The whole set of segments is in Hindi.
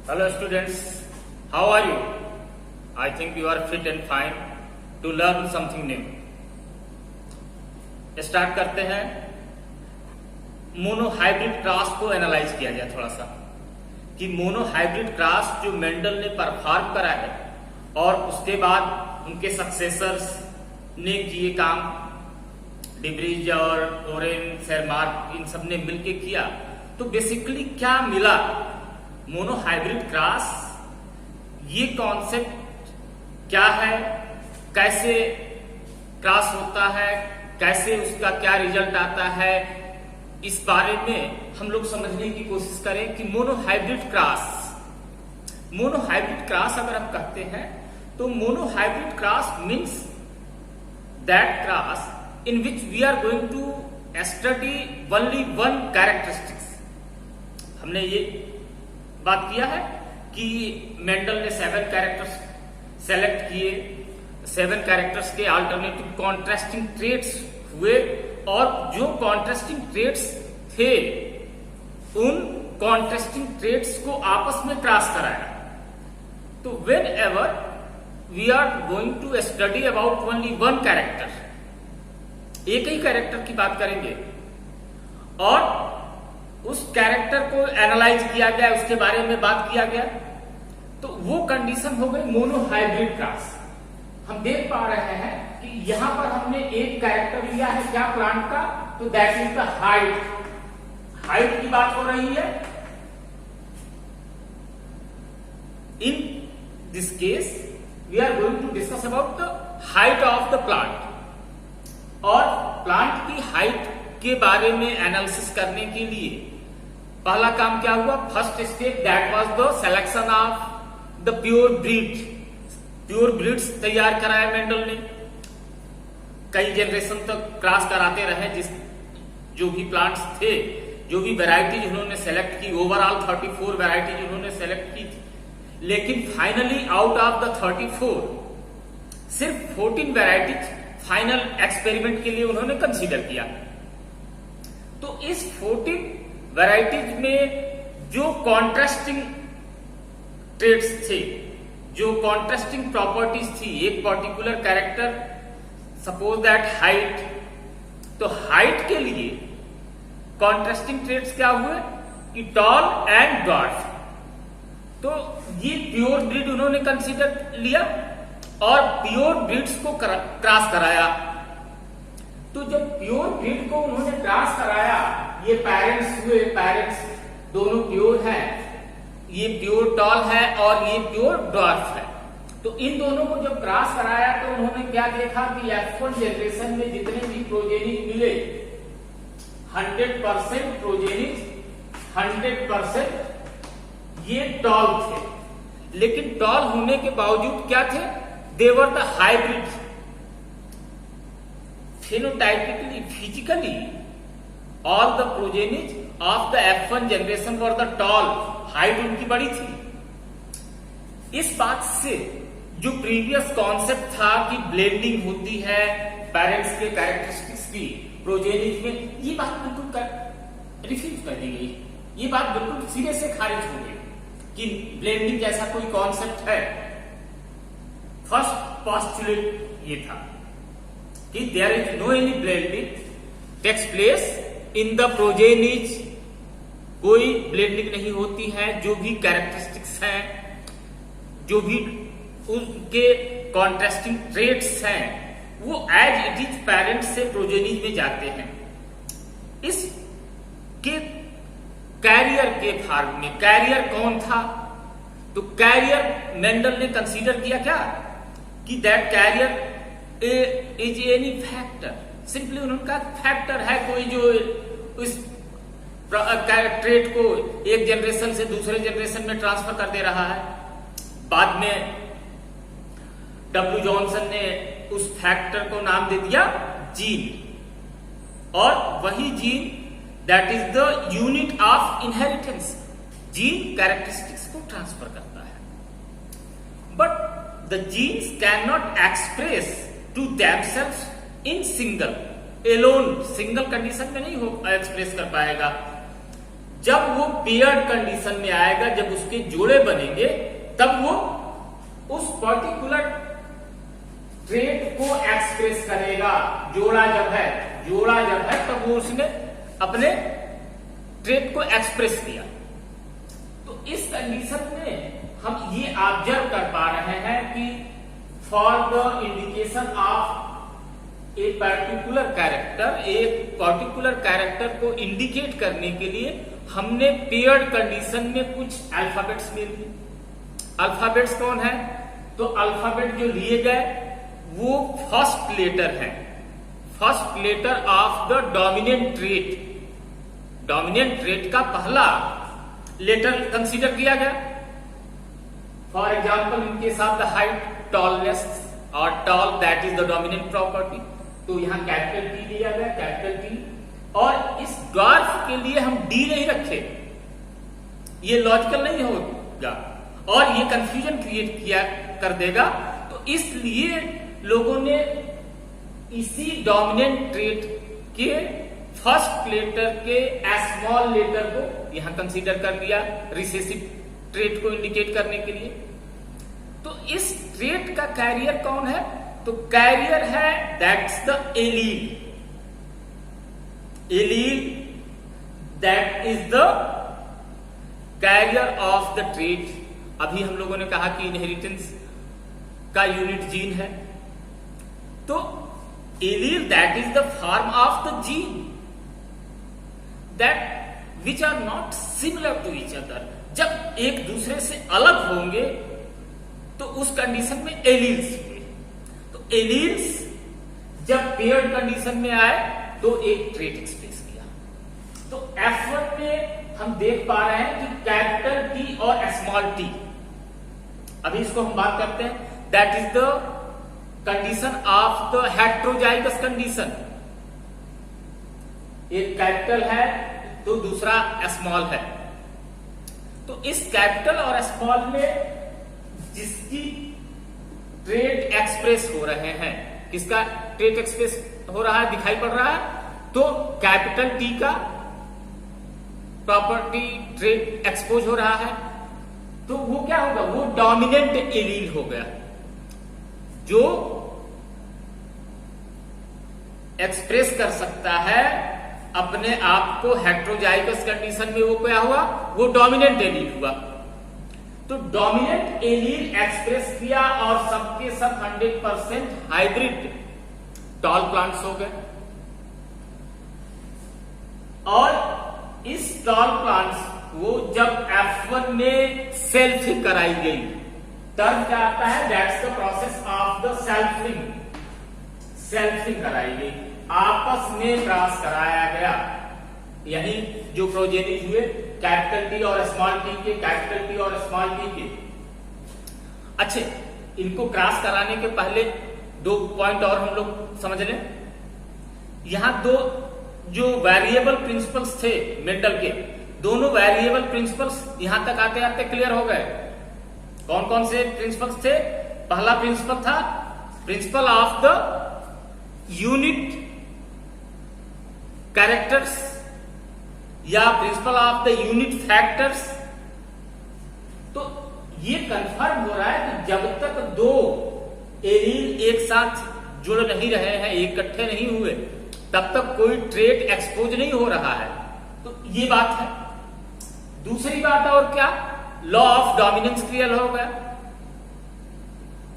Hello students, how are you? I think you are fit and fine to learn something new. Start करते हैं। मोनोहाइब्रिड क्रॉस को एनालाइज किया जाए थोड़ा सा कि मोनोहाइब्रिड क्रॉस जो मेंडल ने परफॉर्म करा है और उसके बाद उनके सक्सेसर्स ने किए काम, डिब्रीज और ओरेन, सेरमार्क, इन सब ने मिलकर किया, तो बेसिकली क्या मिला। मोनोहाइब्रिड क्रॉस ये कॉन्सेप्ट क्या है, कैसे क्रॉस होता है, कैसे उसका क्या रिजल्ट आता है, इस बारे में हम लोग समझने की कोशिश करें कि मोनोहाइब्रिड क्रॉस अगर हम कहते हैं तो monohybrid cross means that cross in which we are going to study only one characteristics. हमने ये बात किया है कि मेंडल ने 7 कैरेक्टर्स सेलेक्ट किए, 7 कैरेक्टर्स के अल्टरनेटिव कॉन्ट्रास्टिंग ट्रेट्स हुए और जो कॉन्ट्रास्टिंग ट्रेट्स थे उन कॉन्ट्रास्टिंग ट्रेट्स को आपस में क्रॉस कराया। तो whenever we are going to study about only one character, एक ही कैरेक्टर की बात करेंगे और उस कैरेक्टर को एनालाइज किया गया, उसके बारे में बात किया गया, तो वो कंडीशन हो गई मोनोहाइब्रिड क्रॉस। हम देख पा रहे हैं कि यहां पर हमने एक कैरेक्टर लिया है क्या प्लांट का, तो दैट इज द हाइट की बात हो रही है। In this case we are going to discuss about the height of the plant और प्लांट की हाइट के बारे में एनालिसिस करने के लिए पहला काम क्या हुआ, first step that was the selection of the pure breeds तैयार कराया मेंडल ने। कई जनरेशन तक क्रॉस कराते रहे, जो भी प्लांट्स थे, जो भी वैरायटीज उन्होंने सेलेक्ट की, ओवरऑल 34 वैरायटीज उन्होंने सेलेक्ट की थी, लेकिन फाइनली आउट ऑफ द 34 सिर्फ 14 वैरायटीज फाइनल एक्सपेरिमेंट के लिए उन्होंने कंसीडर किया। तो इस 14 वैरायटीज में जो कॉन्ट्रास्टिंग ट्रेट्स थे, जो कॉन्ट्रास्टिंग प्रॉपर्टीज थी, एक particular character, suppose that height, तो हाइट के लिए कॉन्ट्रास्टिंग ट्रेट्स क्या हुए कि टॉल एंड ड्वार्फ। तो ये प्योर ब्रीड उन्होंने कंसीडर लिया और प्योर ब्रीड्स को क्रॉस कराया। तो जब प्योर ब्रीड को उन्होंने क्रॉस कराया, ये पेरेंट्स हुए, पेरेंट्स दोनों प्योर हैं, ये प्योर टॉल है और ये प्योर ड्वार्फ है। तो इन दोनों को जब क्रॉस कराया तो उन्होंने क्या देखा कि F1 जनरेशन में जितने भी प्रोजेनिज मिले 100% प्रोजेनिज 100% ये टॉल थे, लेकिन टॉल होने के बावजूद क्या थे, they were the hybrid. Phenotypically, physically all the progenies of the F1 generation were the tall, height उनकी बड़ी थी। इस बात से जो प्रीवियस कॉन्सेप्ट था कि ब्लेंडिंग होती है पेरेंट्स के कैरेक्टरिस्टिक्स की प्रोजेनिज में, ये बात बिल्कुल रिफ्यूज कर दी गई, ये बात बिल्कुल सिरे से खारिज हो गई कि ब्लेंडिंग जैसा कोई कॉन्सेप्ट है। फर्स्ट पोस्टुलेट ये था कि there is no any blending takes place in the progenies, कोई ब्लेंडिंग नहीं होती है। जो भी कैरेक्टरिस्टिक्स हैं, जो भी उनके कॉन्ट्रास्टिंग ट्रेट्स हैं, वो एज इट इज पेरेंट्स से प्रोजेनिज में जाते हैं। इसके कैरियर के फॉर्म में, कैरियर कौन था, तो कैरियर मेंडल ने कंसीडर किया क्या कि that carrier is any factor. Simply उन्होंने कहा फैक्टर है कोई जो इस ट्रेट को एक जनरेशन से दूसरे जनरेशन में ट्रांसफर कर दे रहा है। बाद में डब्ल्यू जॉनसन ने उस फैक्टर को नाम दे दिया जीन, और वही gene that is the unit of inheritance, gene characteristics को ट्रांसफर करता है। But the genes can not express to themselves in single alone, single condition में नहीं हो एक्सप्रेस कर पाएगा। जब वो पेयर्ड कंडीशन में आएगा, जब उसके जोड़े बनेंगे, तब वो उस पर्टिकुलर ट्रेट को एक्सप्रेस करेगा। जोड़ा जब है तब वो उसने अपने ट्रेट को एक्सप्रेस किया। तो इस कंडीशन में हम ये ऑब्जर्व कर पा रहे हैं कि for the indication of a particular character को इंडिकेट करने के लिए हमने पेयर्ड कंडीशन में कुछ अल्फाबेट्स ले लिए। अल्फाबेट्स कौन है? तो अल्फाबेट जो लिए गए वो फर्स्ट लेटर है, first letter of the dominant trait. Dominant trait का पहला लेटर कंसीडर किया गया। For example in case of the height, tallness और tall that is the dominant property, तो यहां कैपिटल टी लिया गया, कैपिटल टी। और इस ड्वार्फ के लिए हम डी नहीं रखे, ये लॉजिकल नहीं होगा और ये कंफ्यूजन क्रिएट किया कर देगा। तो इसलिए लोगों ने इसी डोमिनेंट ट्रेट के फर्स्ट लेटर के स्मॉल लेटर को यहां कंसीडर कर लिया रिसेसिव ट्रेट को इंडिकेट करने के लिए। तो इस ट्रेट का कैरियर कौन है? तो कैरियर है that's the allele. Allele that is the carrier of the trait. अभी हम लोगों ने कहा कि इनहेरिटेंस का यूनिट जीन है, तो allele that is the form of the gene that which are not similar to each other. जब एक दूसरे से अलग होंगे तो उस कंडीशन में एलील्स हुए। तो एलील्स जब पेयर्ड कंडीशन में आए तो एक ट्रेट एक्सप्रेस किया। तो F1 में हम देख पा रहे हैं कि कैपिटल टी और स्मॉल टी, अभी इसको हम बात करते हैं, that is the condition of the heterozygous condition. एक कैपिटल है तो दूसरा स्मॉल है। तो इस कैपिटल और स्मॉल में जिसकी ट्रेट एक्सप्रेस हो रहे हैं, किसका ट्रेट एक्सप्रेस हो रहा है दिखाई पड़ रहा है? तो कैपिटल टी का प्रॉपर्टी ट्रेट एक्सपोज हो रहा है। तो वो क्या होगा? वो डोमिनेंट एलील हो गया। जो एक्सप्रेस कर सकता है अपने आप को हेट्रोजाइगस कंडीशन में, वो क्या हुआ? वो डोमिनेंट एलील हुआ। तो डोमिनेंट एलील एक्सप्रेस किया और सबके सब 100% हाइब्रिड टॉल प्लांट्स हो गए। और इस टॉल प्लांट्स वो जब F1 में सेल्फिंग कराई गई, तब क्या आता है? That's the process of the selfing. Selfing कराई गई, आपस में क्रॉस कराया गया। यही जो प्रोजेनिज हुए कैपिटल टी और स्मॉल टी के, कैपिटल टी और स्मॉल टी के। अच्छे, इनको क्रॉस कराने के पहले दो पॉइंट और हम लोग समझ लें। यहां दो जो वेरिएबल प्रिंसिपल्स थे मेंडल के, दोनों वेरिएबल प्रिंसिपल्स यहां तक आते आते क्लियर हो गए। कौन कौन से प्रिंसिपल्स थे? पहला प्रिंसिपल था principle of the unit characters या principle of the unit factors. तो ये कंफर्म हो रहा है कि जब तक दो एलील एक साथ जुड़ नहीं रहे हैं, इकट्ठे नहीं हुए, तब तक कोई ट्रेट एक्सपोज नहीं हो रहा है। तो ये बात है। दूसरी बात और क्या? लॉ ऑफ डोमिनेंस क्लियर हो गया।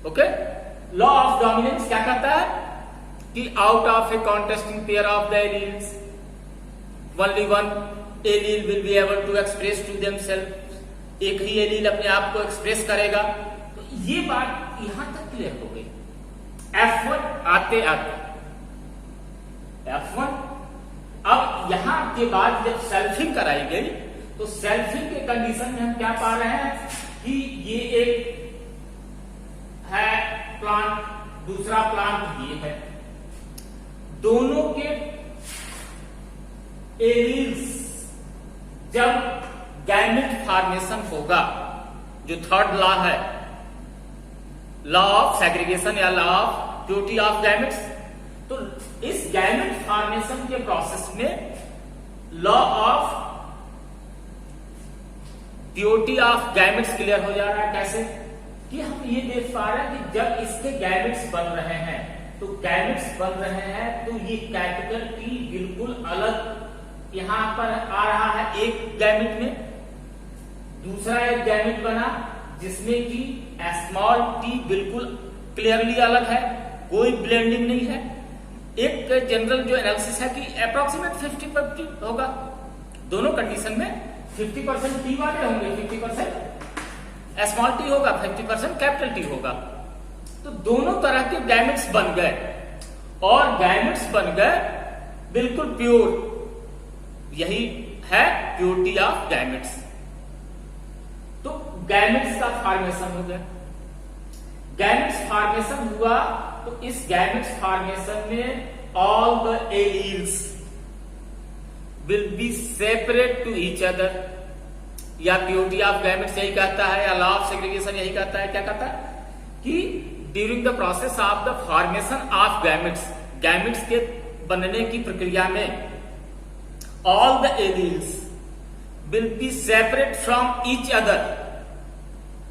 ओके, लॉ ऑफ डोमिनेंस क्या कहता है कि out of A contesting pair of the alleles only one allele will be able to express to themselves। एक ही एलील अपने आप को एक्सप्रेस करेगा। तो ये बात यहां तक क्लियर हो गई। F1 आते आते F1, अब यहां के बाद जब सेल्फिंग कराई गई तो सेल्फिंग के कंडीशन में हम क्या पा रहे हैं कि ये एक है प्लांट, दूसरा प्लांट ये है। दोनों के एलील्स जब गैमेट फॉर्मेशन होगा, जो थर्ड लॉ है, लॉ ऑफ सेग्रीगेशन या law of purity of gametes, तो इस गैमेट फॉर्मेशन के प्रोसेस में law of purity of gametes clear हो जा रहा है। कैसे कि हम ये देख पा रहे हैं कि जब इसके गैमेट्स बन रहे हैं तो गैमेट्स बन रहे हैं तो ये कैपिटल टी बिल्कुल अलग यहां पर आ रहा है एक गैमेट में, दूसरा एक गैमेट बना जिसमें कि स्मॉल टी बिल्कुल क्लियरली अलग है, कोई ब्लेंडिंग नहीं है। एक जनरल जो एनालिसिस है कि अप्रोक्सीमेट 50-50 होगा, दोनों कंडीशन में 50% टी वाले होंगे, 50% स्मॉल टी होगा, 50% कैपिटल टी होगा। तो दोनों तरह के गैमेट्स बन गए और गैमेट्स बन गए बिल्कुल प्योर, यही है प्योरिटी ऑफ गैमेट्स। तो गैमेट्स का फॉर्मेशन हो गया, गैमेट्स फॉर्मेशन हुआ तो इस गैमेट्स फॉर्मेशन में all the alleles will be separate to each other, या प्योरिटी ऑफ गैमेट्स यही कहता है, या लॉ ऑफ सेग्रीगेशन यही कहता है। क्या कहता है कि during the process of the formation of gametes, gametes के बनने की प्रक्रिया में all the alleles will be separate from each other,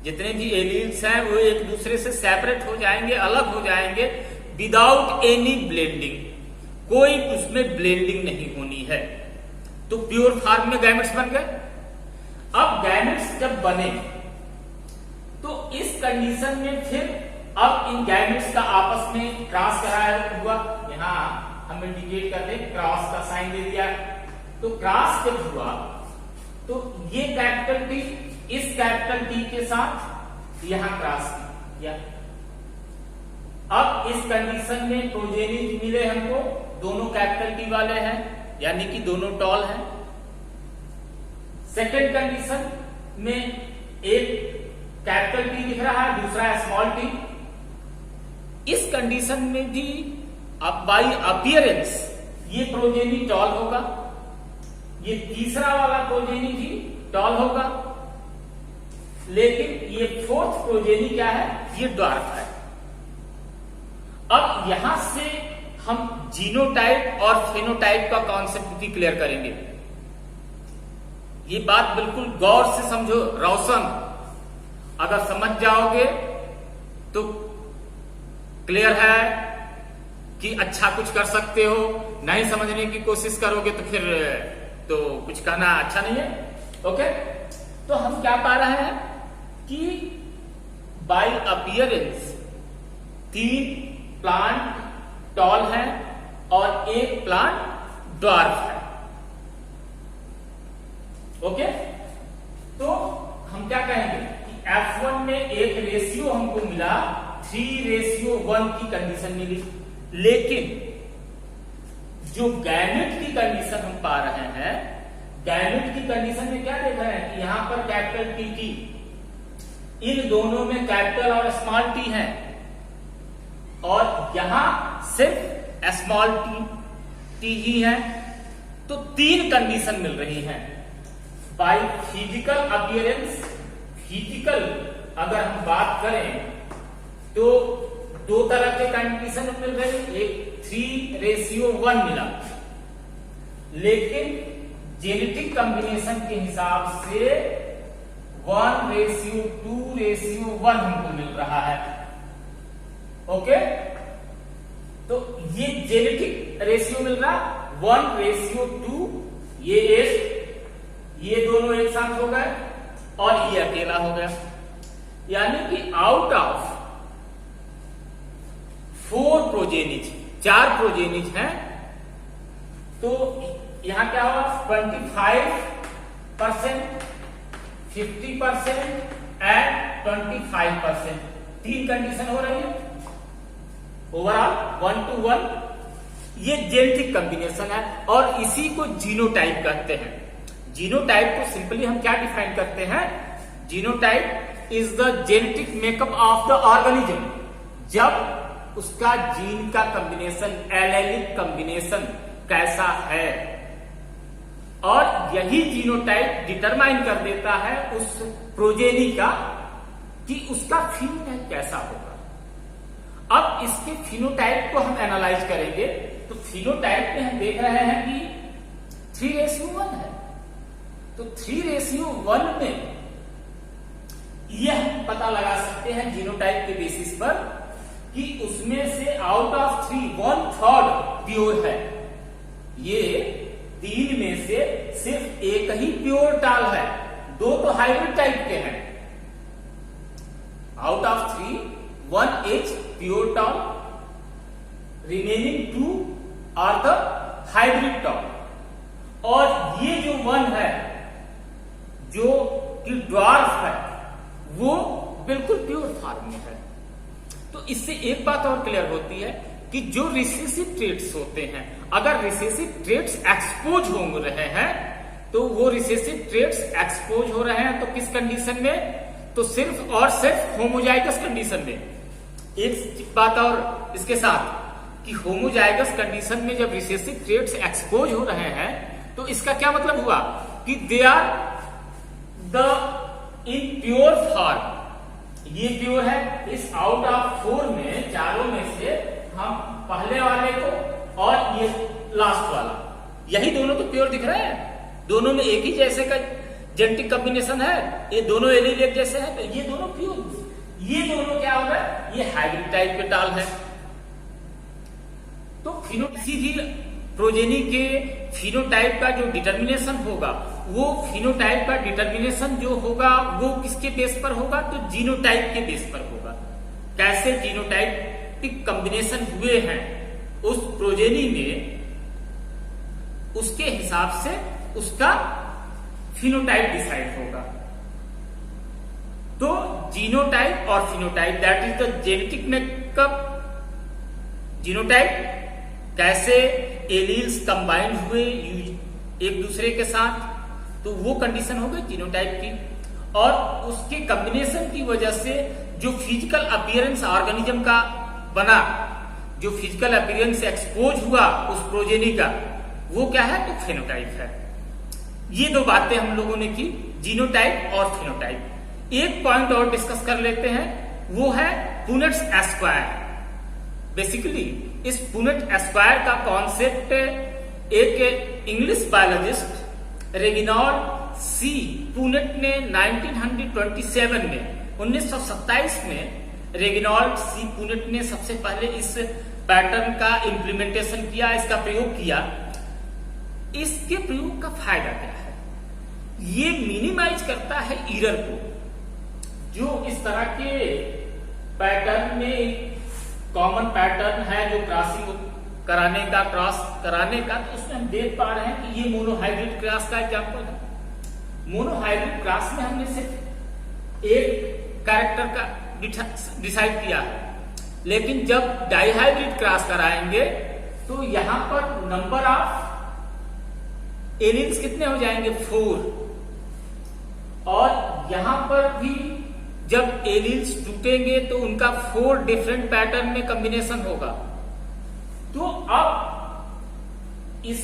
जितने भी एलील्स हैं वो एक दूसरे से सेपरेट हो जाएंगे, अलग हो जाएंगे विदाउट एनी ब्लेंडिंग, कोई उसमें ब्लेंडिंग नहीं होनी है। तो प्योर फॉर्म में गैमेट्स बन गए। अब गैमेट्स जब बने तो इस कंडीशन में फिर अब इन गैमेट्स का आपस में क्रॉस कराया हुआ, यहां हम इंडिकेट कर दे, क्रॉस का साइन दे दिया। तो क्रॉस जब हुआ तो ये कैपिटल टी इस कैपिटल टी के साथ यहां क्रॉस किया। अब इस कंडीशन में प्रोजेनिज मिले हमको, दोनों कैपिटल टी वाले हैं, यानी कि दोनों टॉल हैं। सेकेंड कंडीशन में एक कैपिटल टी दिख रहा है, दूसरा स्मॉल टी। इस कंडीशन में भी अब बाई अपीयरेंस ये प्रोजेनी टॉल होगा, ये तीसरा वाला प्रोजेनी भी टॉल होगा, लेकिन ये फोर्थ प्रोजेनी क्या है, ये ड्वार्फ है। अब यहां से हम जीनोटाइप और फेनोटाइप का कॉन्सेप्ट भी क्लियर करेंगे। ये बात बिल्कुल गौर से समझो, रोशन, अगर समझ जाओगे तो क्लियर है कि अच्छा कुछ कर सकते हो, नहीं समझने की कोशिश करोगे तो फिर तो कुछ कहना अच्छा नहीं है। ओके, तो हम क्या पा रहे हैं कि बाय अपीयरेंस 3 प्लांट टॉल है और एक प्लांट ड्वार्फ है। ओके, तो हम क्या कहेंगे कि F1 में एक रेशियो हमको मिला 3:1 की कंडीशन मिली, लेकिन जो गैमेट की कंडीशन हम पा रहे हैं, गैमेट की कंडीशन में क्या देख रहे हैं कि यहां पर कैपिटल टी की, इन दोनों में कैपिटल और स्मॉल टी है, और यहां सिर्फ स्मॉल टी ही है। तो 3 कंडीशन मिल रही हैं बाय फिजिकल अपीयरेंस। फिजिकल अगर हम बात करें तो 2 तरह के कंडीशन मिल रही, एक 3:1 मिला, लेकिन जेनेटिक कॉम्बिनेशन के हिसाब से 1:2:1 हमको मिल रहा है। ओके, तो ये जेनेटिक रेशियो मिल रहा 1:2, ये दोनों एक साथ हो गए और ये अकेला हो गया, यानी कि आउट ऑफ 4 प्रोजेनिज, 4 प्रोजेनिज हैं, तो यहां क्या होगा 25%, 50% एंड 25%, 3 कंडीशन हो रही है ओवरऑल 1:1। ये जेनेटिक कॉम्बिनेशन है और इसी को जीनोटाइप कहते हैं। जीनोटाइप को सिंपली हम क्या डिफाइन करते हैं, genotype is the genetic makeup of the organism, जब उसका जीन का कॉम्बिनेशन, एलेलिक कॉम्बिनेशन कैसा है, और यही जीनोटाइप डिटरमाइन कर देता है उस प्रोजेनी का कि उसका फिनोटाइप कैसा होगा। अब इसके फिनोटाइप को हम एनालाइज करेंगे तो फिनोटाइप में हम देख रहे हैं कि 3:1 है, तो 3:1 में यह पता लगा सकते हैं जीनोटाइप के बेसिस पर कि उसमें से आउट ऑफ 3 1/3 प्योर है। ये 3 में से सिर्फ एक ही प्योर टाल है, 2 तो हाइब्रिड टाइप के हैं। आउट ऑफ 3 1 इज प्योर टाल, रिमेनिंग 2 आर द हाइब्रिड टाल। और ये जो 1 है जो कि ड्वार्फ है वो बिल्कुल प्योर फॉर्म में है। तो इससे एक बात और क्लियर होती है कि जो रिसेसिव ट्रेट्स होते हैं, अगर रिसेसिव ट्रेट्स एक्सपोज हो रहे हैं तो वो रिसेसिव ट्रेट्स एक्सपोज हो रहे हैं तो किस कंडीशन में, तो सिर्फ और सिर्फ होमोजाइगस कंडीशन में। एक बात और इसके साथ कि होमोजाइगस कंडीशन में जब रिसेसिव ट्रेट्स एक्सपोज हो रहे हैं तो इसका क्या मतलब हुआ कि they are the in pure form. ये प्योर है। इस आउट ऑफ 4 में, चारों में से हम पहले वाले को और ये लास्ट वाला, यही दोनों तो प्योर दिख रहे हैं। दोनों में एक ही जैसे का जेनेटिक कॉम्बिनेशन है, ये दोनों एलील एक जैसे हैं, तो ये दोनों प्योर। ये दोनों क्या होगा, ये हाइब्रिड टाइप के टाल है। तो सीधी प्रोजेनी के फिनोटाइप का जो डिटर्मिनेशन होगा, वो फिनोटाइप का डिटर्मिनेशन जो होगा वो किसके बेस पर होगा, तो जीनोटाइप के बेस पर होगा। कैसे जीनोटाइपिक कॉम्बिनेशन हुए हैं उस प्रोजेनी में, उसके हिसाब से उसका फिनोटाइप डिसाइड होगा। तो जीनोटाइप और phenotype, that is the genetic makeup. Genotype कैसे एलील्स कंबाइंड हुए एक दूसरे के साथ, तो वो कंडीशन हो गई जीनोटाइप की। और उसके कॉम्बिनेशन की वजह से जो फिजिकल अपीयरेंस ऑर्गेनिज्म का बना, जो फिजिकल अपीयरेंस एक्सपोज हुआ उस प्रोजेनी का, वो क्या है, तो फेनोटाइप है। ये 2 बातें हम लोगों ने की, जीनोटाइप और फेनोटाइप। एक पॉइंट और डिस्कस कर लेते हैं, वो है पुनेट्स एस्क्वायर। बेसिकली इस पुनेट एस्क्वायर का कॉन्सेप्ट एक इंग्लिश बायोलॉजिस्ट रेगिनॉल्ड सी पुनेट ने 1927 में 1927 में रेगिनॉल्ड सी पुनेट ने सबसे पहले इस पैटर्न का इंप्लीमेंटेशन किया, इसका प्रयोग किया। इसके प्रयोग का फायदा क्या है, ये मिनिमाइज करता है एरर को। जो इस तरह के पैटर्न में कॉमन पैटर्न है जो क्रॉसिंग कराने का, क्रॉस कराने का, तो उसमें हम देख पा रहे हैं कि ये मोनोहाइब्रिड क्रॉस का एग्जांपल है। मोनोहाइब्रिड क्रॉस में हमने सिर्फ एक कैरेक्टर का डिसाइड किया है, लेकिन जब डाइहाइब्रिड क्रॉस कराएंगे तो यहां पर नंबर ऑफ एलील्स कितने हो जाएंगे, 4। और यहां पर भी जब एलील्स टूटेंगे तो उनका 4 डिफरेंट पैटर्न में कॉम्बिनेशन होगा। तो अब इस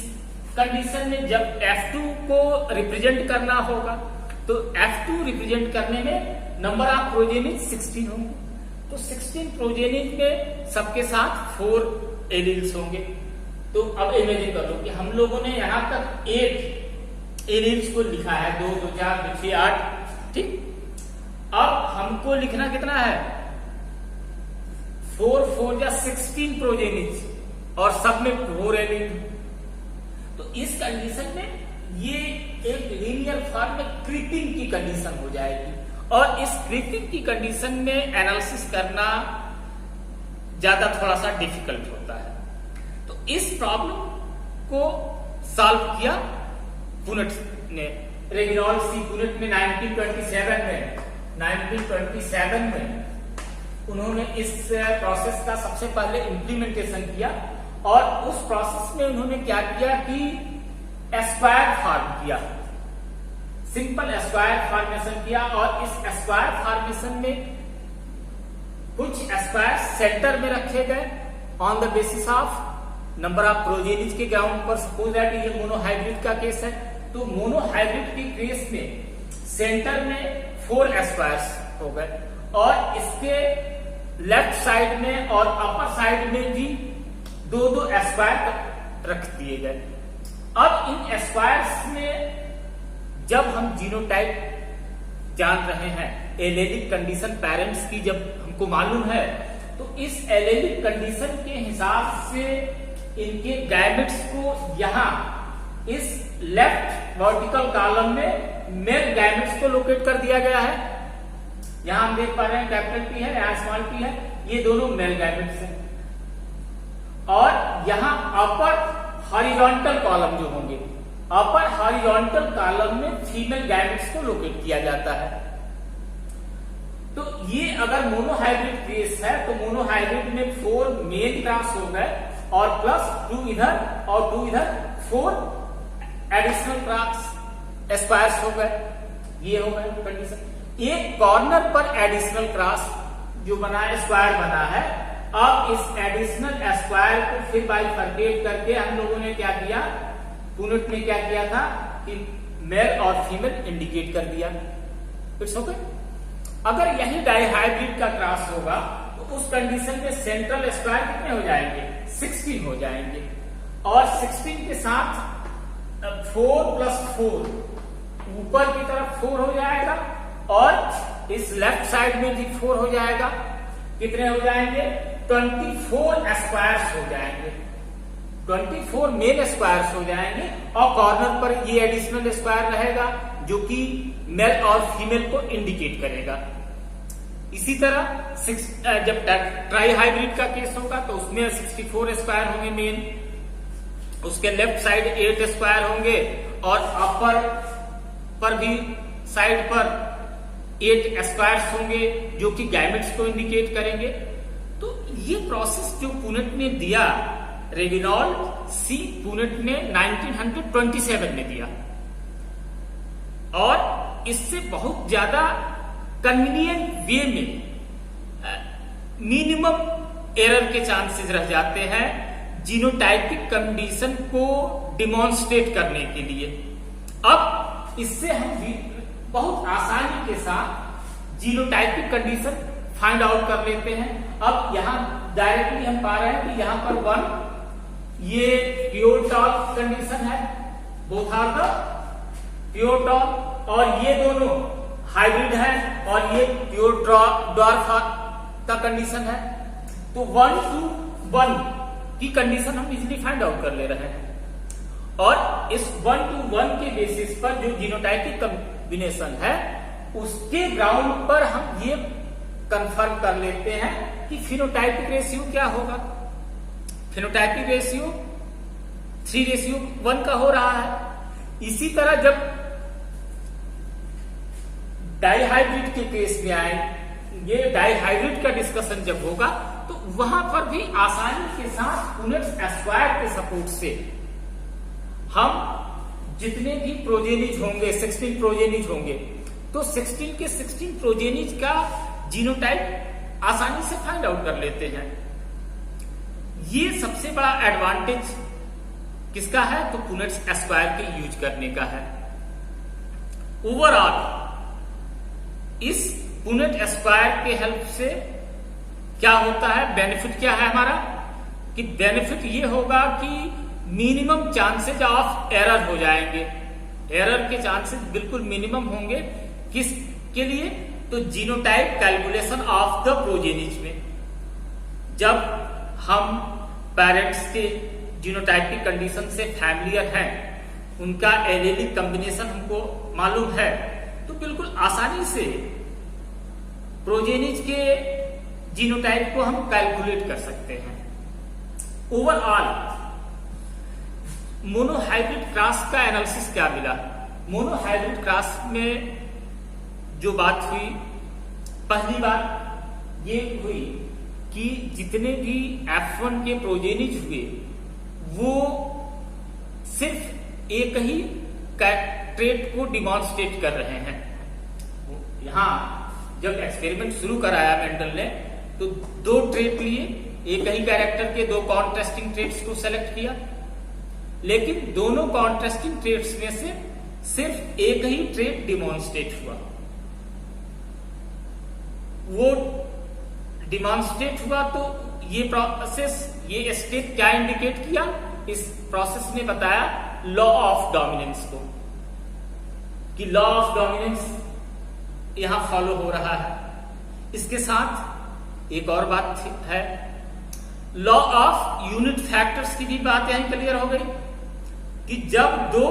कंडीशन में जब F2 को रिप्रेजेंट करना होगा तो F2 रिप्रेजेंट करने में नंबर ऑफ प्रोजेनिज 16 होंगे। तो 16 प्रोजेनिज में सबके साथ 4 एलील्स होंगे। तो अब इमेजिन करो कि हम लोगों ने यहां तक 8 एलील्स को लिखा है, 2 2 4 2 6 8, ठीक। अब हमको लिखना कितना है, 4 4 या 16 प्रोजेनिज और सब में 4 एलील। तो इस कंडीशन में ये एक लीनियर फॉर्म में क्रीपिंग की कंडीशन हो जाएगी, और इस क्रीपिंग की कंडीशन में एनालिसिस करना ज्यादा थोड़ा सा डिफिकल्ट होता है। तो इस प्रॉब्लम को सॉल्व किया पुनेट ने, रेगिनॉल्ड सी पुनेट ने 1927 में उन्होंने इस प्रोसेस का सबसे पहले इंप्लीमेंटेशन किया। और उस प्रोसेस में उन्होंने क्या किया कि एस्क्वायर फॉर्म किया, सिंपल एस्क्वायर फॉर्मेशन किया। और इस एस्क्वायर फॉर्मेशन में कुछ एस्क्वायर सेंटर में रखे गए on the basis of number of progenies के ग्राउंड पर। सपोज दैट ये मोनोहाइब्रिड का केस है, तो मोनोहाइब्रिड के केस में सेंटर में 4 एस्क्वायर्स हो गए, और इसके लेफ्ट साइड में और अपर साइड में भी 2 एस्क्वायर रख दिए गए। अब इन एस्क्वायर्स में जब हम जीनोटाइप जान रहे हैं एलेलिक कंडीशन पेरेंट्स की जब हमको मालूम है, तो इस एलेलिक कंडीशन के हिसाब से इनके गैमेट्स को यहाँ इस लेफ्ट वर्टिकल कॉलम में मेल गैमेट्स को लोकेट कर दिया गया है। यहां हम देख पा रहे हैं कैपिटल P है, यहां स्मॉल p है, ये दोनों मेल गैमेट्स हैं। और यहां अपर हॉरिजॉन्टल कॉलम जो होंगे, अपर हॉरिजॉन्टल कॉलम में फीमेल गैमेट्स को लोकेट किया जाता है। तो ये अगर मोनोहाइब्रिड केस है तो मोनोहाइब्रिड में 4 मेल क्रॉस हो गए और प्लस 2 इधर और 2 इधर, 4 एडिशनल क्रॉस स्क्वायर्स हो गए। ये हो गए कंडीशन। एक कॉर्नर पर एडिशनल क्रॉस जो बना है, स्क्वायर बना है। अब इस एडिशनल स्क्वायर को फिर बाइफरकेट करके हम लोगों ने क्या किया, पुनेट ने क्या किया था कि मेल और फीमेल इंडिकेट कर दिया। It's okay. अगर यही डाइहाइब्रिड का क्रॉस होगा तो उस कंडीशन में सेंट्रल स्क्वायर कितने हो जाएंगे, 16 हो जाएंगे। और 16 के साथ 4 + 4 ऊपर की तरफ 4 हो जाएगा और इस लेफ्ट साइड में भी 4 हो जाएगा। कितने हो जाएंगे, 24 स्क्वायर्स हो जाएंगे, 24 मेल स्क्वायर्स हो जाएंगे। और कॉर्नर पर ये एडिशनल स्क्वायर रहेगा जो कि मेल और फीमेल को इंडिकेट करेगा। इसी तरह जब ट्राई हाइब्रिड का केस होगा तो उसमें 64 स्क्वायर होंगे मेन, उसके लेफ्ट साइड 8 स्क्वायर होंगे और अपर पर भी साइड पर 8 स्क्वायर्स होंगे जो कि गैमेट्स को इंडिकेट करेंगे। तो ये प्रोसेस जो पुनेट ने दिया, रेगिनॉल्ड सी पुनेट ने 1927 में दिया और इससे बहुत ज्यादा कन्वीनियंट वे में मिनिमम एरर के चांसेस रह जाते हैं जीनोटाइपिक कंडीशन को डिमॉन्स्ट्रेट करने के लिए। अब इससे हम बहुत आसानी के साथ जीनोटाइपिक कंडीशन फाइंड आउट कर लेते हैं। अब यहां डायरेक्टली हम पा रहे हैं कि यहां पर 1 ये प्योर टॉल कंडीशन है, both are the pure tall, और ये दोनों हाइब्रिड है और ये प्योर ड्वार्फ का कंडीशन है। तो 1 to 1 की कंडीशन हम इजिली फाइंड आउट कर ले रहे हैं और इस 1 to 1 के बेसिस पर जो जीनोटाइपिक कॉम्बिनेशन है उसके ग्राउंड पर हम ये कंफर्म कर लेते हैं कि फिनोटाइपिक रेशियो क्या होगा। फिनोटाइपिक रेशियो 3:1 का हो रहा है। इसी तरह जब डाइहाइब्रिड के केस में आए, ये डाइहाइब्रिड का डिस्कशन जब होगा तो वहां पर भी आसानी के साथ पुनेट स्क्वायर के सपोर्ट से हम जितने भी प्रोजेनिज होंगे, 16 प्रोजेनिज होंगे, तो 16 के 16 प्रोजेनिज का जीनोटाइप आसानी से फाइंड आउट कर लेते हैं। ये सबसे बड़ा एडवांटेज किसका है, तो पुनेट स्क्वायर के यूज करने का है। ओवरऑल इस पुनेट स्क्वायर के हेल्प से क्या होता है, बेनिफिट क्या है हमारा, कि बेनिफिट ये होगा कि मिनिमम चांसेज ऑफ एरर हो जाएंगे। एरर के चांसेस बिल्कुल मिनिमम होंगे। किस के लिए, तो जीनोटाइप कैलकुलेशन ऑफ द प्रोजेनिज में। जब हम पेरेंट्स के जीनोटाइपिक कंडीशन से फैमिलियर हैं, उनका एलेलिक कॉम्बिनेशन हमको मालूम है, तो बिल्कुल आसानी से प्रोजेनिज के जीनोटाइप को हम कैलकुलेट कर सकते हैं। ओवरऑल मोनोहाइब्रिड क्रॉस का एनालिसिस क्या मिला। मोनोहाइब्रिड क्रॉस में जो बात हुई, पहली बात ये हुई कि जितने भी F1 के प्रोजेनिज हुए वो सिर्फ एक ही ट्रेट को डिमॉन्स्ट्रेट कर रहे हैं। यहां जब एक्सपेरिमेंट शुरू कराया मेंडल ने तो 2 ट्रेट लिए, एक ही कैरेक्टर के 2 कॉन्ट्रास्टिंग ट्रेट्स को सेलेक्ट किया, लेकिन दोनों कॉन्ट्रास्टिंग ट्रेट्स में से सिर्फ एक ही ट्रेट डिमॉन्स्ट्रेट हुआ। वो डिमॉन्स्ट्रेट हुआ तो ये प्रोसेस, ये स्टेप क्या इंडिकेट किया, इस प्रोसेस ने बताया लॉ ऑफ डोमिनेंस को, कि लॉ ऑफ डोमिनेंस यहां फॉलो हो रहा है। इसके साथ एक और बात है, लॉ ऑफ यूनिट फैक्टर्स की भी बात यहां क्लियर हो गई कि जब दो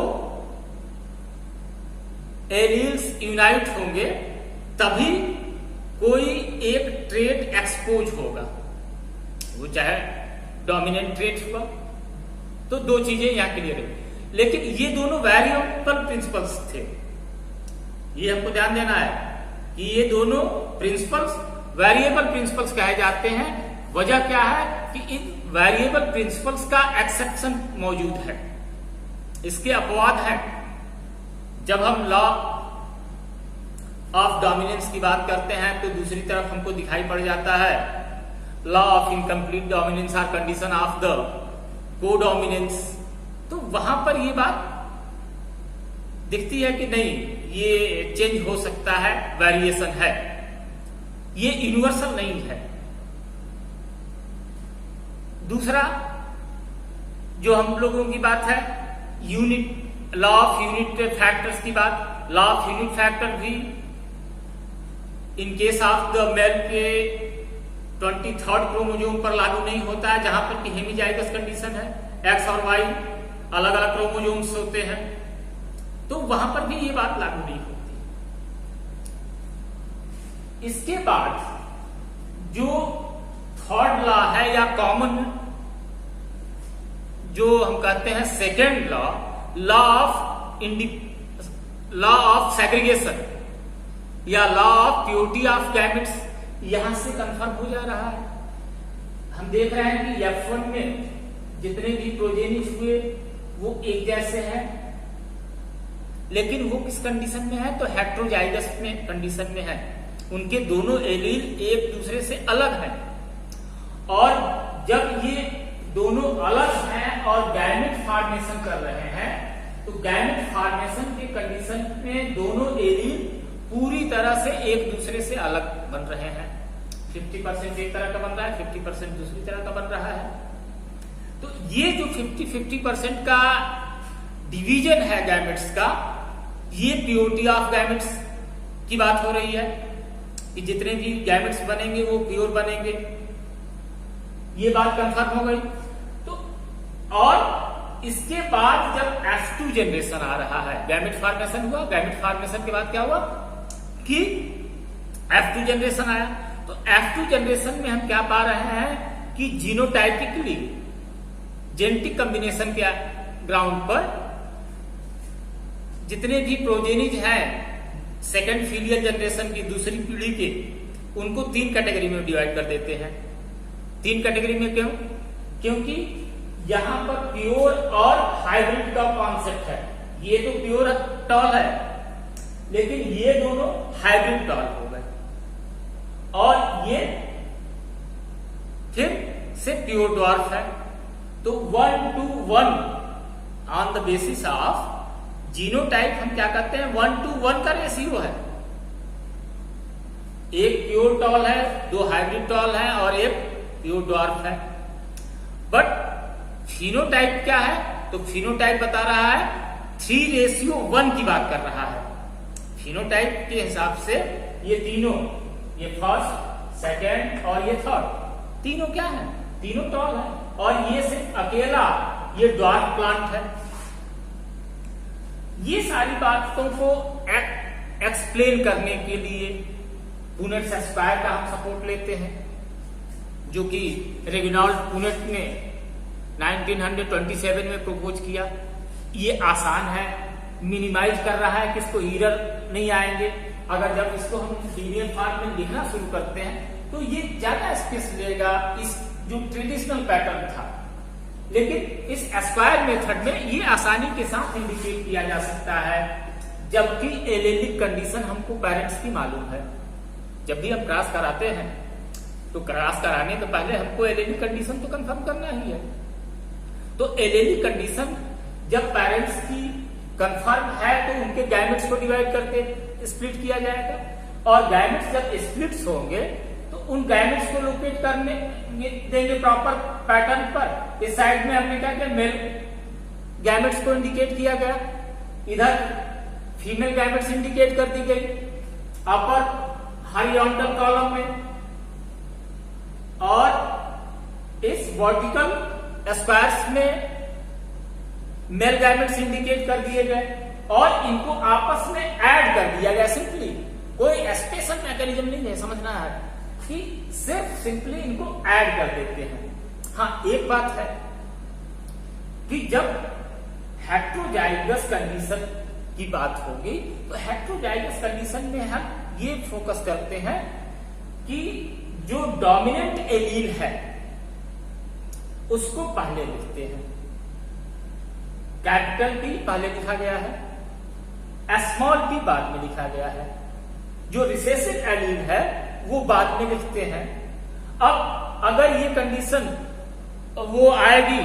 एलील्स यूनाइट होंगे तभी कोई एक ट्रेट एक्सपोज होगा, वो चाहे डोमिनेंट ट्रेट हुआ। तो दो चीजें यहां क्लियर है, लेकिन ये दोनों वेरिएबल प्रिंसिपल्स थे। ये हमको ध्यान देना है कि ये दोनों प्रिंसिपल्स वेरिएबल प्रिंसिपल्स कहे जाते हैं। वजह क्या है कि इन वेरिएबल प्रिंसिपल्स का एक्सेप्शन मौजूद है, इसके अपवाद है। जब हम लॉ ऑफ डोमिनेंस की बात करते हैं तो दूसरी तरफ हमको दिखाई पड़ जाता है लॉ ऑफ इनकम्प्लीट डोमिनेंस और कंडीशन ऑफ द कोडोमिनेंस। तो वहां पर ये बात दिखती है कि नहीं, ये चेंज हो सकता है, वेरिएशन है, ये यूनिवर्सल नहीं है। दूसरा जो हम लोगों की बात है unit law of unit factors की बात, लॉ ऑफ यूनिट फैक्टर भी in case of the male के 23rd क्रोमोसोम पर लागू नहीं होता है, जहां पर कि हेमिजाइगस कंडीशन है, एक्स और वाई अलग अलग क्रोमोसोम्स होते हैं, तो वहां पर भी ये बात लागू नहीं होती। इसके बाद जो थर्ड लॉ है या कॉमन जो हम कहते हैं second law, law of segregation या law of purity of gametes, यहां से कंफर्म हो जा रहा है। हम देख रहे हैं कि F1 में जितने भी प्रोजेनिज हुए वो एक जैसे हैं, लेकिन वो किस कंडीशन में है, तो हेट्रोजाइगस में कंडीशन में है। उनके दोनों एलील एक दूसरे से अलग हैं, और जब ये दोनों अलग हैं और गैमेट फॉर्मेशन कर रहे हैं, तो गैमेट फॉर्मेशन के कंडीशन में दोनों एलील पूरी तरह से एक दूसरे से अलग बन रहे हैं। 50% एक तरह का बन रहा है, 50% दूसरी तरह का बन रहा है। तो ये जो 50-50% का डिवीजन है गैमेट्स का, ये प्योरिटी ऑफ गैमेट्स की बात हो रही है कि जितने भी गैमेट्स बनेंगे वो प्योर बनेंगे, ये बात कंफर्म हो गई। तो और इसके बाद जब F2 जनरेशन आ रहा है, गैमेट फॉर्मेशन हुआ, गैमेट फॉर्मेशन के बाद क्या हुआ कि F2 जनरेशन आया। तो F2 जनरेशन में हम क्या पा रहे हैं कि जीनोटाइपिकली जेनेटिक कॉम्बिनेशन के ग्राउंड पर जितने भी प्रोजेनिज हैं सेकेंड फिलियल जनरेशन की दूसरी पीढ़ी के, उनको 3 कैटेगरी में डिवाइड कर देते हैं। 3 कैटेगरी में क्यों? क्योंकि यहां पर प्योर और हाइब्रिड का कॉन्सेप्ट है। ये तो प्योर टॉल है, लेकिन ये दोनों हाइब्रिड टॉल हो गए, और ये फिर से प्योर ड्वार्फ है। तो 1-to-1 on the basis of genotype हम क्या कहते हैं, 1-to-1 का रेशियो है। एक प्योर टॉल है, 2 हाइब्रिड टॉल है और एक प्योर ड्वार्फ है। बट फिनोटाइप क्या है, तो फिनोटाइप बता रहा है 3:1 की बात कर रहा है। फिनोटाइप के हिसाब से ये तीनों, ये फर्स्ट, सेकेंड और ये थर्ड, तीनों क्या है, तीनों टॉल है, और ये सिर्फ अकेला ये ड्वार्फ प्लांट है। ये सारी बातों को एक्सप्लेन करने के लिए पुनेट एस्पायर का हम सपोर्ट लेते हैं, जो कि रेगिनाल्ड पुनेट ने 1927 में प्रपोज किया। ये आसान है, मिनिमाइज कर रहा है कि इसको एरर नहीं आएंगे। अगर जब इसको हम लीनियर फॉर्म में लिखना शुरू करते हैं तो ये ज्यादा स्पेस लेगा इस जो ट्रेडिशनल पैटर्न था, लेकिन इस एस्क्वायर मेथड में ये आसानी के साथ इंडिकेट किया जा सकता है, जबकि एलेलिक कंडीशन हमको पेरेंट्स की मालूम है। जब भी हम क्रॉस कराते हैं तो क्रॉस कराने तो पहले हमको एलेलिक कंडीशन तो कंफर्म करना ही है। तो एलेलिक कंडीशन जब पेरेंट्स की कंफर्म है तो उनके गैमेट्स को डिवाइड करके स्प्लिट किया जाएगा, और गैमेट्स जब स्प्लिट्स होंगे तो उन गैमेट्स को लोकेट करने देंगे प्रॉपर पैटर्न पर। इस साइड में हमने क्या किया, मेल गैमेट्स को इंडिकेट किया गया, इधर फीमेल गैमेट्स इंडिकेट कर दी गई। अपर हॉरिजॉन्टल कॉलम में, और इस वर्टिकल स्क्वायर्स में मेल गैमेट्स इंडिकेट कर दिए गए और इनको आपस में ऐड कर दिया गया। सिंपली कोई स्पेशल मैकेनिज्म नहीं है, समझना है कि सिर्फ सिंपली इनको ऐड कर देते हैं। हाँ, एक बात है कि जब हेट्रोजाइगस कंडीशन की बात होगी तो हेट्रोजाइगस कंडीशन में हम ये फोकस करते हैं कि जो डोमिनेंट एलील है उसको पहले लिखते हैं। कैपिटल टी पहले लिखा गया है, स्मॉल टी बाद में लिखा गया है, जो रिसेसिव एलील है वो बाद में लिखते हैं। अब अगर ये कंडीशन वो आएगी,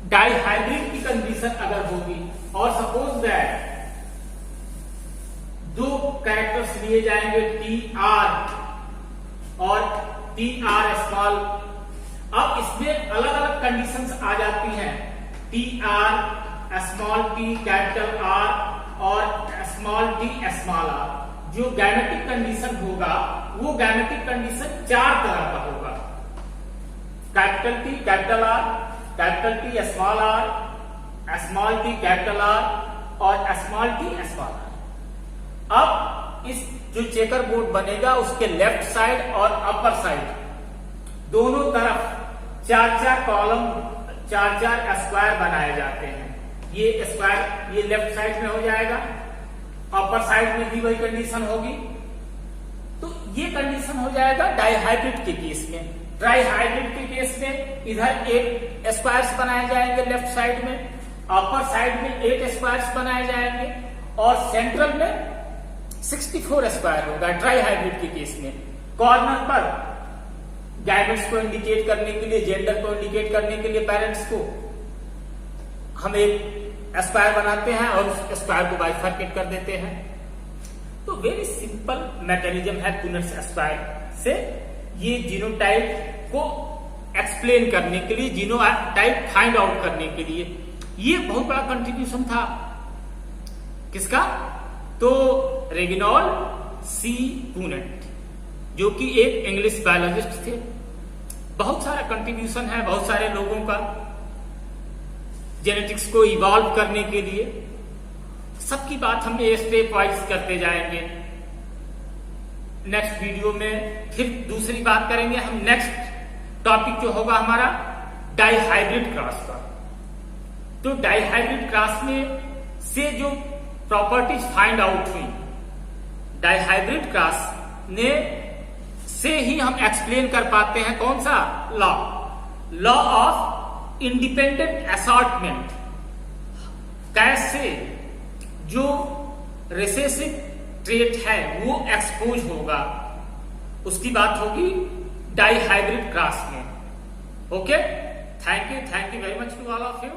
डाइहाइब्रिड की कंडीशन अगर होगी और सपोज दैट दो कैरेक्टर्स लिए जाएंगे टी आर और टी आर स्मॉल। अब इसमें अलग अलग कंडीशंस आ जाती हैं, T R small T capital R और स्मॉल टी स्मॉल आर। जो गैमेटिक कंडीशन होगा वो गैमेटिक कंडीशन 4 तरह का होगा, capital T capital R, capital T small R, small T capital R और स्मॉल टी स्मॉल आर। अब इस जो चेकर बोर्ड बनेगा उसके लेफ्ट साइड और अपर साइड दोनों तरफ 4-4 कॉलम, 4-4 स्क्वायर बनाए जाते हैं। ये स्क्वायर ये लेफ्ट साइड में हो जाएगा, अपर साइड में भी वही कंडीशन होगी। तो ये कंडीशन हो जाएगा डाइहाइब्रिड के केस में। ट्राइहाइब्रिड के केस में इधर 8 स्क्वायर्स बनाए जाएंगे लेफ्ट साइड में, अपर साइड में 8 स्क्वायर्स बनाए जाएंगे और सेंट्रल में 64 स्क्वायर होगा ट्राइहाइब्रिड के केस में। कॉर्नर पर गैमेट्स को इंडिकेट करने के लिए, जेंडर को इंडिकेट करने के लिए पेरेंट्स को हम एक स्क्वायर बनाते हैं और उस स्क्वायर को बाइफरकेट कर देते हैं। तो वेरी सिंपल मैकेनिज्म है पुनेट्स स्क्वायर से ये जीनोटाइप को एक्सप्लेन करने के लिए, जीनोटाइप फाइंड आउट करने के लिए। ये बहुत बड़ा कंट्रीब्यूशन था किसका? तो रेगिनॉल्ड सी पुनेट, जो कि एक इंग्लिश बायोलॉजिस्ट थे। बहुत सारा कंट्रीब्यूशन है बहुत सारे लोगों का जेनेटिक्स को इवॉल्व करने के लिए। सबकी बात हम स्टेप वाइज करते जाएंगे। नेक्स्ट वीडियो में फिर दूसरी बात करेंगे हम। नेक्स्ट टॉपिक जो होगा हमारा डाइहाइब्रिड क्रॉस का। तो डाइहाइब्रिड क्रॉस में से जो प्रॉपर्टीज फाइंड आउट हुई डाइहाइब्रिड क्रॉस ने से ही हम एक्सप्लेन कर पाते हैं कौन सा लॉ ऑफ इंडिपेंडेंट असॉर्टमेंट। कैसे जो रिसेसिव ट्रेट है वो एक्सपोज होगा, उसकी बात होगी डाइहाइब्रिड क्रॉस में। Okay, thank you very much to all of you.